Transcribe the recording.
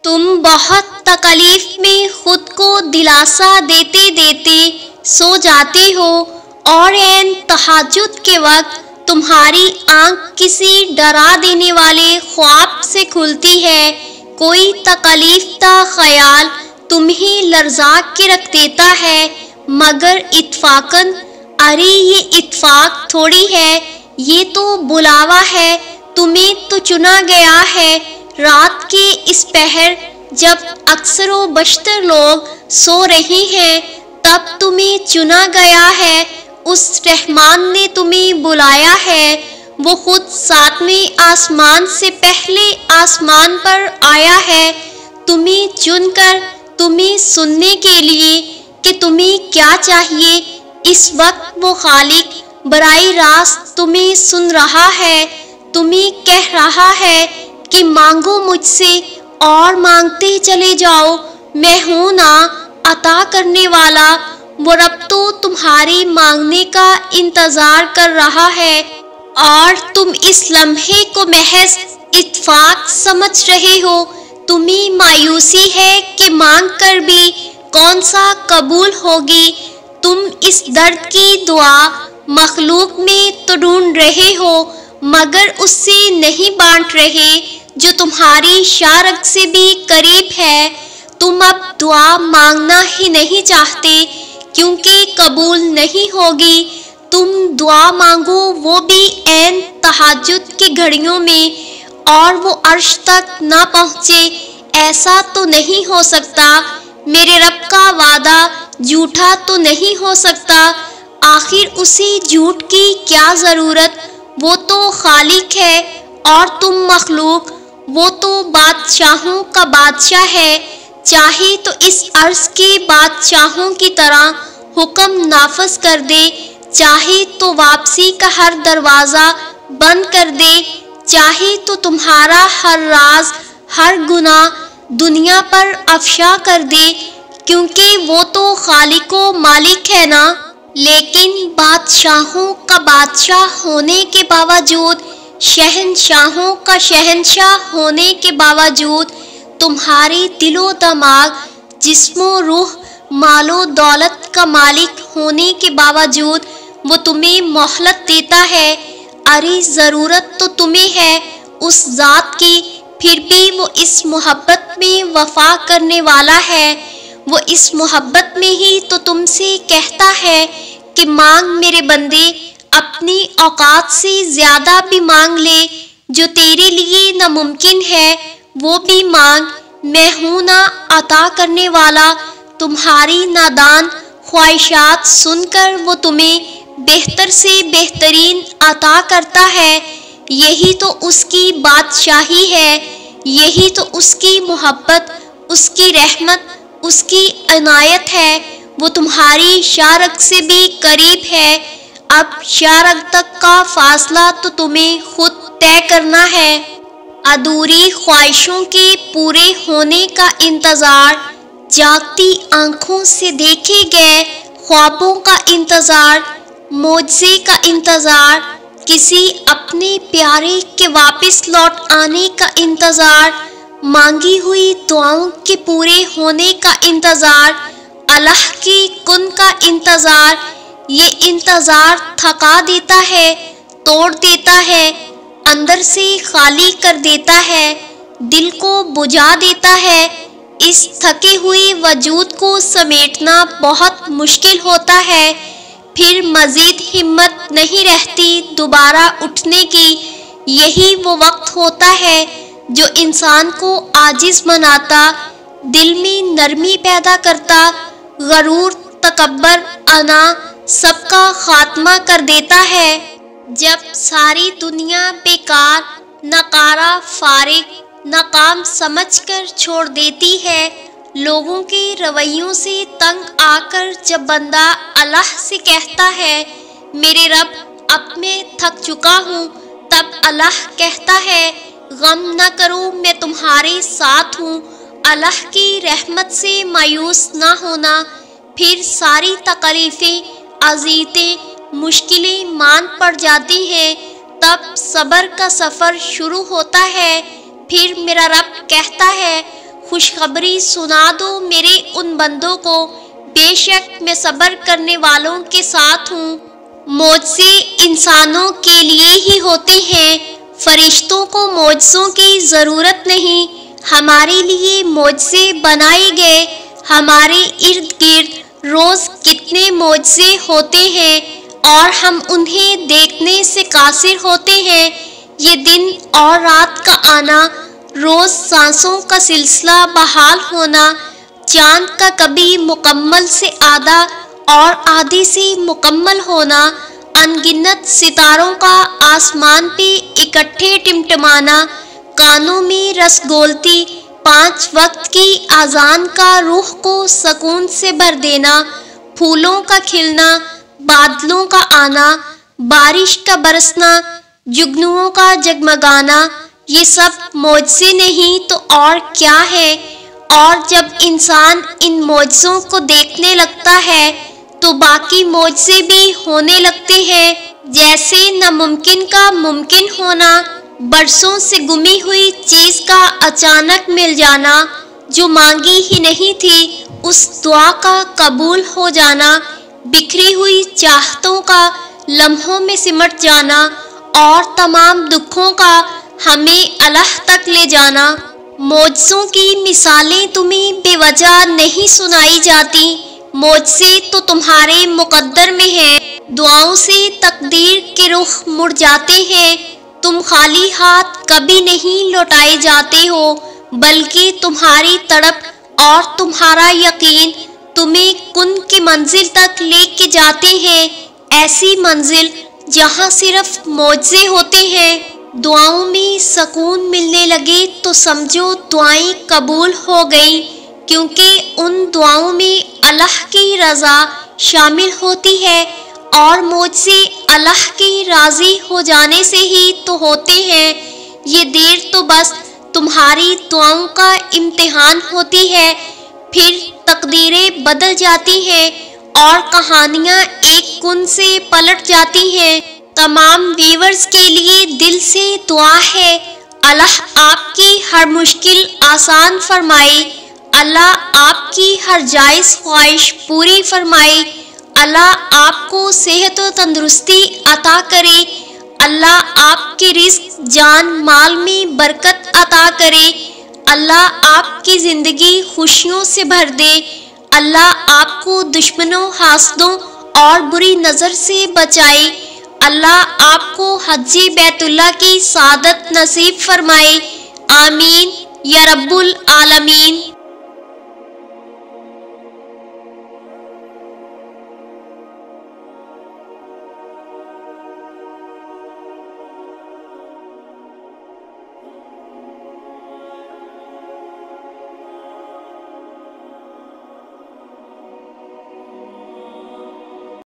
تم بہت تکلیف میں خود کو دلاسا دیتے دیتے سو جاتے ہو اور عین تہجد کے وقت تمہاری آنکھ کسی ڈرا دینے والے خواب سے کھلتی ہے۔ کوئی تکلیف کا خیال تمہیں لرزا کے رکھ دیتا ہے، مگر اتفاقاً ارے یہ اتفاق تھوڑی ہے، یہ تو بلاوا ہے، تمہیں تو چنا گیا ہے۔ رات کے اس پہر جب اکثر و بیشتر لوگ سو رہے ہیں تب تمہیں چنا گیا ہے، اس رحمان نے تمہیں بلایا ہے، وہ خود ساتویں آسمان سے پہلے آسمان پر آیا ہے تمہیں چن کر، تمہیں سننے کے لیے کہ تمہیں کیا چاہیے۔ اس وقت وہ خالق براہ راست تمہیں سن رہا ہے، تمہیں کہہ رہا ہے کہ مانگو مجھ سے اور مانگتے چلے جاؤ، میں ہوں نا عطا کرنے والا۔ وہ رب تو تمہارے مانگنے کا انتظار کر رہا ہے اور تم اس لمحے کو محض اتفاق سمجھ رہے ہو۔ تمہیں مایوسی ہے کہ مانگ کر بھی کون سا قبول ہوگی۔ تم اس درد کی دعا مخلوق میں تو ڈھونڈ رہے ہو، مگر اس سے نہیں بانٹ رہے جو تمہاری شارگ سے بھی قریب ہے۔ تم اب دعا مانگنا ہی نہیں چاہتے کیونکہ قبول نہیں ہوگی۔ تم دعا مانگو وہ بھی عین تہجد کی گھڑیوں میں اور وہ عرش تک نہ پہنچے، ایسا تو نہیں ہو سکتا۔ میرے رب کا وعدہ جھوٹا تو نہیں ہو سکتا، آخر اسے جھوٹ کی کیا ضرورت، وہ تو خالق ہے اور تم مخلوق، وہ تو بادشاہوں کا بادشاہ ہے، چاہے تو اس عرض کے بادشاہوں کی طرح حکم نافذ کر دے، چاہے تو واپسی کا ہر دروازہ بند کر دے، چاہے تو تمہارا ہر راز ہر گناہ دنیا پر افشا کر دے، کیونکہ وہ تو خالق و مالک ہے نا۔ لیکن بادشاہوں کا بادشاہ ہونے کے باوجود، شہنشاہوں کا شہنشاہ ہونے کے باوجود، تمہارے دل و دماغ، جسم و روح، مال و دولت کا مالک ہونے کے باوجود وہ تمہیں مہلت دیتا ہے۔ ارے ضرورت تو تمہیں ہے اس ذات کی، پھر بھی وہ اس محبت میں وفا کرنے والا ہے۔ وہ اس محبت میں ہی تو تم سے کہتا ہے کہ مانگ میرے بندے، اپنی اوقات سے زیادہ بھی مانگ لے، جو تیرے لیے ناممکن ہے وہ بھی مانگ، میں ہوں نا عطا کرنے والا۔ تمہاری نادان خواہشات سن کر وہ تمہیں بہتر سے بہترین عطا کرتا ہے۔ یہی تو اس کی بادشاہی ہے، یہی تو اس کی محبت، اس کی رحمت، اس کی عنایت ہے۔ وہ تمہاری شارگ سے بھی قریب ہے، اب شارگ تک کا فاصلہ تو تمہیں خود طے کرنا ہے۔ ادھوری خواہشوں کے پورے ہونے کا انتظار، جاگتی آنکھوں سے دیکھے گئے خوابوں کا انتظار، معجزے کا انتظار، کسی اپنے پیارے کے واپس لوٹ آنے کا انتظار، مانگی ہوئی دعاؤں کے پورے ہونے کا انتظار، اللہ کی کن کا انتظار۔ یہ انتظار تھکا دیتا ہے، توڑ دیتا ہے، اندر سے خالی کر دیتا ہے، دل کو بجھا دیتا ہے۔ اس تھکے ہوئے وجود کو سمیٹنا بہت مشکل ہوتا ہے، پھر مزید ہمت نہیں رہتی دوبارہ اٹھنے کی۔ یہی وہ وقت ہوتا ہے جو انسان کو عاجز بناتا، دل میں نرمی پیدا کرتا، غرور، تکبر، انا سب کا خاتمہ کر دیتا ہے۔ جب ساری دنیا بیکار، ناکارہ، فارغ، ناکام سمجھ کر چھوڑ دیتی ہے، لوگوں کے رویوں سے تنگ آ کر جب بندہ اللہ سے کہتا ہے میرے رب اب میں تھک چکا ہوں، تب اللہ کہتا ہے غم نہ کرو میں تمہارے ساتھ ہوں۔ اللہ کی رحمت سے مایوس نہ ہونا، پھر ساری تکلیفیں، اذیتیں، مشکلیں مان پڑ جاتی ہیں، تب صبر کا سفر شروع ہوتا ہے۔ پھر میرا رب کہتا ہے خوشخبری سنا دو میرے ان بندوں کو، بے شک میں صبر کرنے والوں کے ساتھ ہوں۔ معجزے انسانوں کے لیے ہی ہوتے ہیں، فرشتوں کو معجزوں کی ضرورت نہیں۔ ہمارے لیے معجزے بنائے گئے، ہمارے ارد گرد روز کتنے معجزے ہوتے ہیں اور ہم انہیں دیکھنے سے قاصر ہوتے ہیں۔ یہ دن اور رات کا آنا، روز سانسوں کا سلسلہ بحال ہونا، چاند کا کبھی مکمل سے آدھا اور آدھے سے مکمل ہونا، ان گنت ستاروں کا آسمان پہ اکٹھے ٹمٹمانا، کانوں میں رس گولتی، 5 وقت کی اذان کا روح کو سکون سے بھر دینا، پھولوں کا کھلنا، بادلوں کا آنا، بارش کا برسنا، جگنوؤں کا جگمگانا، یہ سب معجزے نہیں تو اور کیا ہے؟ اور جب انسان ان معجزوں کو دیکھنے لگتا ہے تو باقی معجزے بھی ہونے لگتے ہیں، جیسے ناممکن کا ممکن ہونا، برسوں سے گمی ہوئی چیز کا اچانک مل جانا، جو مانگی ہی نہیں تھی اس دعا کا قبول ہو جانا، بکھری ہوئی چاہتوں کا لمحوں میں سمٹ جانا اور تمام دکھوں کا ہمیں الہ تک لے جانا۔ معجزوں کی مثالیں تمہیں بے وجہ نہیں سنائی جاتی، معجزے تو تمہارے مقدر میں ہیں، دعاؤں سے تقدیر کے رخ مڑ جاتے ہیں، تم خالی ہاتھ کبھی نہیں لوٹائے جاتے ہو، بلکہ تمہاری تڑپ اور تمہارا یقین تمہیں کن کی منزل تک لے کے جاتے ہیں، ایسی منزل جہاں صرف معجزے ہوتے ہیں۔ دعاؤں میں سکون ملنے لگے تو سمجھو دعائیں قبول ہو گئیں، کیونکہ ان دعاؤں میں اللہ کی رضا شامل ہوتی ہے، اور معجزے اللہ کے راضی ہو جانے سے ہی تو ہوتے ہیں۔ یہ دیر تو بس تمہاری دعاؤں کا امتحان ہوتی ہے، پھر تقدیریں بدل جاتی ہیں اور کہانیاں ایک کن سے پلٹ جاتی ہیں۔ تمام ویورز کے لیے دل سے دعا ہے، اللہ آپ کی ہر مشکل آسان فرمائے، اللہ آپ کی ہر جائز خواہش پوری فرمائے، اللہ آپ کو صحت و تندرستی عطا کرے، اللہ آپ کے رزق جان مال میں برکت عطا کرے، اللہ آپ کی زندگی خوشیوں سے بھر دے، اللہ آپ کو دشمنوں، حاسدوں اور بری نظر سے بچائے، اللہ آپ کو حج بیت اللہ کی سعادت نصیب فرمائے، آمین یا رب العالمین۔